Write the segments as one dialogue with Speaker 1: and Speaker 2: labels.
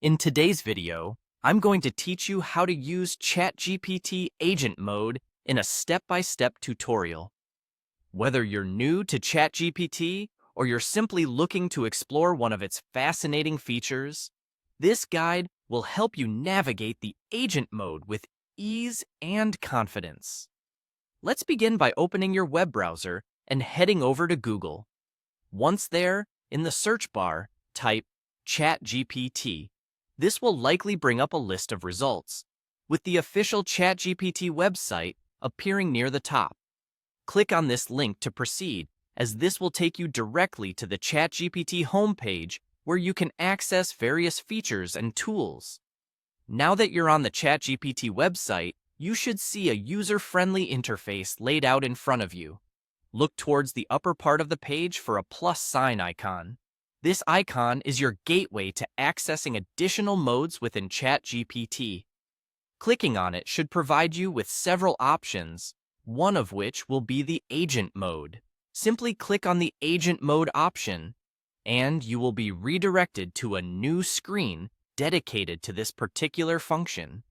Speaker 1: In today's video, I'm going to teach you how to use ChatGPT Agent Mode in a step-by-step tutorial. Whether you're new to ChatGPT or you're simply looking to explore one of its fascinating features, this guide will help you navigate the Agent Mode with ease and confidence. Let's begin by opening your web browser and heading over to Google. Once there, in the search bar, type ChatGPT. This will likely bring up a list of results, with the official ChatGPT website appearing near the top. Click on this link to proceed, as this will take you directly to the ChatGPT homepage where you can access various features and tools. Now that you're on the ChatGPT website, you should see a user-friendly interface laid out in front of you. Look towards the upper part of the page for a plus sign icon. This icon is your gateway to accessing additional modes within ChatGPT. Clicking on it should provide you with several options, one of which will be the Agent Mode. Simply click on the Agent Mode option, and you will be redirected to a new screen dedicated to this particular function.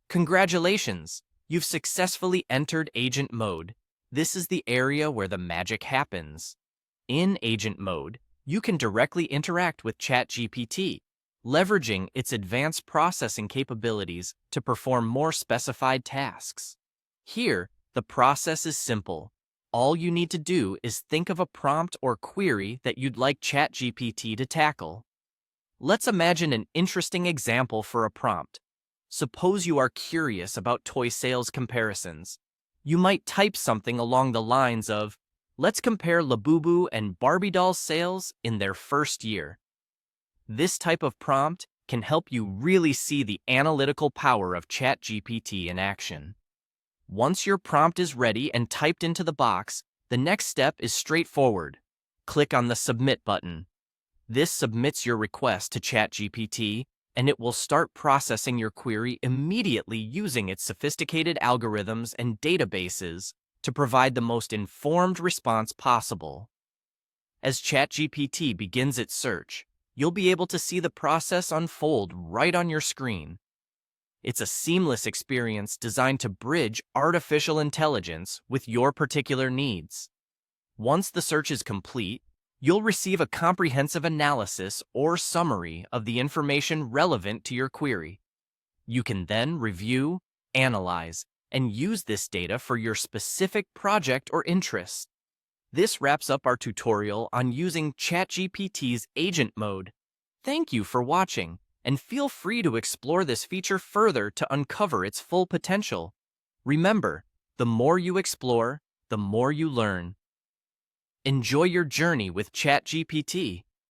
Speaker 1: Congratulations! You've successfully entered Agent Mode. This is the area where the magic happens. In Agent Mode, you can directly interact with ChatGPT, leveraging its advanced processing capabilities to perform more specified tasks. Here, the process is simple. All you need to do is think of a prompt or query that you'd like ChatGPT to tackle. Let's imagine an interesting example for a prompt. Suppose you are curious about toy sales comparisons. You might type something along the lines of, "Let's compare Labubu and Barbie doll sales in their first year." This type of prompt can help you really see the analytical power of ChatGPT in action. Once your prompt is ready and typed into the box, the next step is straightforward. Click on the Submit button. This submits your request to ChatGPT, and it will start processing your query immediately using its sophisticated algorithms and databases to provide the most informed response possible. As ChatGPT begins its search, you'll be able to see the process unfold right on your screen. It's a seamless experience designed to bridge artificial intelligence with your particular needs. Once the search is complete, you'll receive a comprehensive analysis or summary of the information relevant to your query. You can then review, analyze, and use this data for your specific project or interest. This wraps up our tutorial on using ChatGPT's Agent Mode. Thank you for watching, and feel free to explore this feature further to uncover its full potential. Remember, the more you explore, the more you learn. Enjoy your journey with ChatGPT.